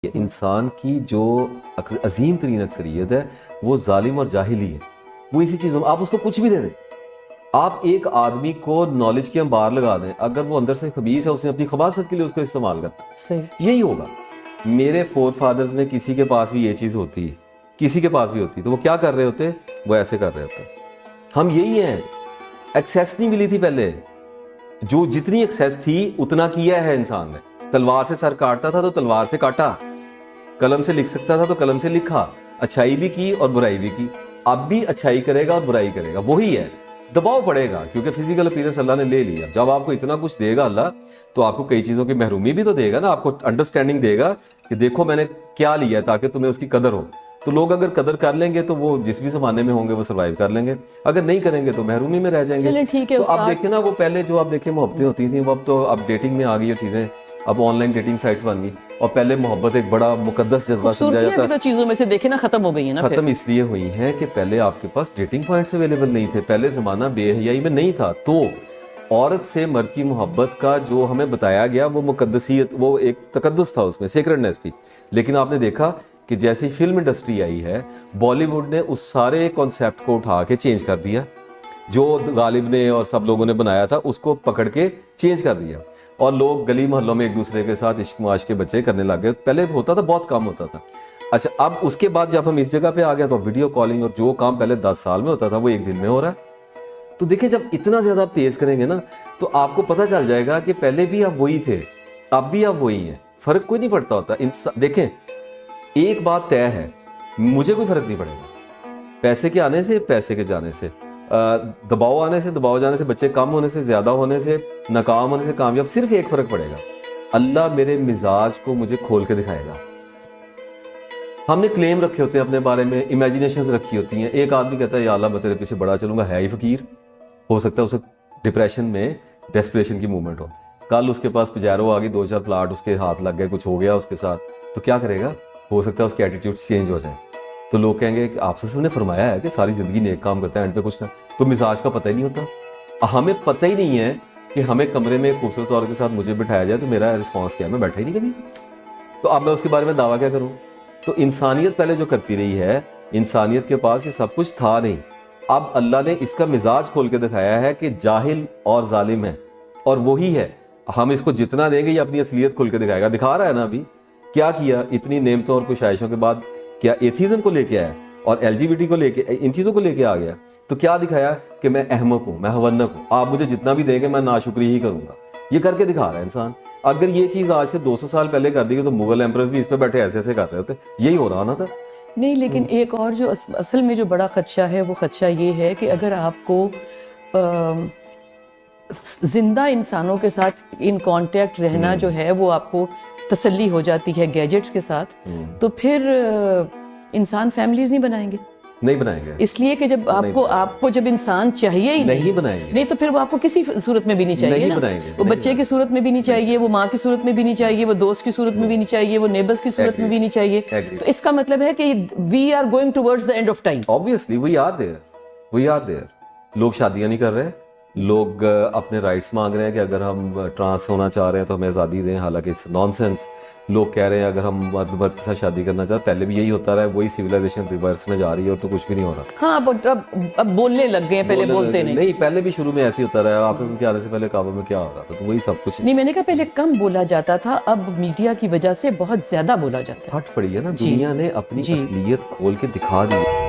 इंसान की जो अजीम तरीन अक्सरियत है वो जालिम और जाहिली है। वो इसी चीज़ों में आप उसको कुछ भी दे दें। आप एक आदमी को नॉलेज की अंबार लगा दें, अगर वो अंदर से खबीस है उसने अपनी खबासत के लिए उसको इस्तेमाल करना, सही यही होगा। मेरे फोर फादर्स में किसी के पास भी ये चीज़ होती, किसी के पास भी होती, तो वो क्या कर रहे होते? वो ऐसे कर रहे होते। हम यही हैं। एक्सेस नहीं मिली थी पहले, जो जितनी एक्सेस थी उतना किया है इंसान ने। तलवार से सर काटता था तो तलवार से काटा, कलम से लिख सकता था तो कलम से लिखा, अच्छाई भी की और बुराई भी की। अब भी अच्छाई करेगा और बुराई करेगा, वही है। दबाव पड़ेगा क्योंकि फिजिकल अपीयरेंस अल्लाह ने ले लिया। जब आपको इतना कुछ देगा अल्लाह, तो आपको कई चीज़ों की महरूमी भी तो देगा ना, आपको अंडरस्टैंडिंग देगा कि देखो मैंने क्या लिया, ताकि तुम्हें उसकी कदर हो। तो लोग अगर कदर कर लेंगे तो वो जिस भी ज़माने में होंगे वो सर्वाइव कर लेंगे, अगर नहीं करेंगे तो महरूमी में रह जाएंगे। ठीक है। तो आप देखिए ना, वो पहले जो आप देखिए मोहब्बतें होती थी, वो अब तो अब डेटिंग में आ गई है चीज़ें, अब ऑनलाइन डेटिंग साइट्स बन गई। और पहले मोहब्बत एक बड़ा मुकद्दस जज्बा समझा जाता है। तो चीजों में से देखे ना खत्म हो गई है ना, खत्म इसलिए हुई है कि पहले आपके पास डेटिंग पॉइंट्स अवेलेबल नहीं थे, पहले ज़माना बेहयाई में नहीं था। तो औरत से मर्द की मोहब्बत का जो हमें बताया गया वो मुकद्दसियत, वो एक तकद्दुस था, उसमें सेक्रेडनेस थी। लेकिन आपने देखा कि जैसे ही फिल्म इंडस्ट्री आई है, बॉलीवुड ने उस सारे कॉन्सेप्ट को उठा के चेंज कर दिया। जो गालिब ने और सब लोगों ने बनाया था उसको पकड़ के चेंज कर दिया, और लोग गली मोहल्लों में एक दूसरे के साथ इश्क मुआश के बच्चे करने लग गए। पहले होता था, बहुत कम होता था। अच्छा, अब उसके बाद जब हम इस जगह पे आ गए तो वीडियो कॉलिंग, और जो काम पहले 10 साल में होता था वो एक दिन में हो रहा है। तो देखिए, जब इतना ज़्यादा आप तेज़ करेंगे ना, तो आपको पता चल जाएगा कि पहले भी आप वही थे, अब भी आप वही हैं, फ़र्क कोई नहीं पड़ता होता। देखें, एक बात तय है, मुझे कोई फ़र्क नहीं पड़ेगा पैसे के आने से, पैसे के जाने से, दबाव आने से, दबाव जाने से, बच्चे कम होने से, ज़्यादा होने से, नाकाम होने से, कामयाब। सिर्फ एक फ़र्क पड़ेगा, अल्लाह मेरे मिजाज को मुझे खोल के दिखाएगा। हमने क्लेम रखे होते हैं अपने बारे में, इमेजिनेशंस रखी होती हैं। एक आदमी कहता है या अल्लाह मैं तेरे पीछे बड़ा चलूंगा, है ही फ़कीर, हो सकता है उसे डिप्रेशन में डेस्परेशन की मूवमेंट हो। कल उसके पास पजैरो आ गई, 2-4 प्लाट उसके हाथ लग गए, कुछ हो गया उसके साथ, तो क्या करेगा? हो सकता है उसके एटीट्यूड चेंज हो जाए। तो लोग कहेंगे कि आपसे ने फरमाया है कि सारी ज़िंदगी नेक काम करता है, एंड पे कुछ ना, तो मिजाज का पता ही नहीं होता। हमें पता ही नहीं है कि हमें कमरे में एक खूबसूरत औरत के साथ मुझे बिठाया जाए तो मेरा रिस्पॉन्स क्या है, मैं बैठा ही नहीं कभी। तो अब मैं उसके बारे में दावा क्या करूँ? तो इंसानियत पहले जो करती रही है, इंसानियत के पास ये सब कुछ था नहीं। अब अल्लाह ने इसका मिजाज खोल के दिखाया है कि जाहिल और जालिम है, और वही है। हम इसको जितना देंगे ये अपनी असलियत खोल के दिखाएगा। दिखा रहा है ना, अभी क्या किया, इतनी नेमतों और कुशाइशों के बाद क्या एथीज़म को लेके आया और एलजीबीटी को लेके, इन चीज़ों को लेके आ गया। तो क्या दिखाया कि मैं अहमक हूँ, मैं हवन्नक हूँ, आप मुझे जितना भी देंगे मैं नाशुक्री ही करूँगा। ये करके दिखा रहा है इंसान। अगर ये चीज़ आज से 200 साल पहले कर दी गई तो मुगल एम्परर्स भी इस पर बैठे ऐसे ऐसे कर रहे होते, यही हो रहा ना था। नहीं, लेकिन एक और जो असल में जो बड़ा खदशा है, वो खदशा ये है कि अगर आपको जिंदा इंसानों के साथ इन कांटेक्ट रहना जो है वो आपको तसल्ली हो जाती है गैजेट्स के साथ, तो फिर इंसान फैमिलीज नहीं बनाएंगे। इसलिए कि जब आपको जब इंसान चाहिए ही नहीं बनाएंगे, नहीं तो फिर वो आपको किसी सूरत में भी नहीं चाहिए ना। वो बच्चे की सूरत में भी नहीं चाहिए, वो माँ की सूरत में भी नहीं चाहिए, वो दोस्त की सूरत में भी नहीं चाहिए, वो नेबर्स की सूरत में भी नहीं चाहिए। तो इसका मतलब है कि we are going towards the end of time. Obviously we are there. लोग शादियां नहीं कर रहे, लोग अपने राइट्स मांग रहे हैं कि अगर हम ट्रांस होना चाह रहे हैं तो हमें आज़ादी दें, हालांकि इट्स नॉनसेंस। लोग कह रहे हैं अगर हम मर्द के साथ शादी करना चाहते, पहले भी यही होता रहा है, वही सिविलाइजेशन रिवर्स में जा रही है और तो कुछ भी नहीं हो रहा। हाँ, अब बोलने लग गए, पहले बोलते नहीं, पहले भी शुरू में ऐसे ही होता रहा। आपसे के आने से पहले काबा में क्या हो रहा था, तो वही सब कुछ नहीं। मैंने कहा पहले कम बोला जाता था, अब मीडिया की वजह से बहुत ज्यादा बोला जाता है। फट पड़ी है ना, दुनिया ने अपनी असलियत खोल के दिखा दी।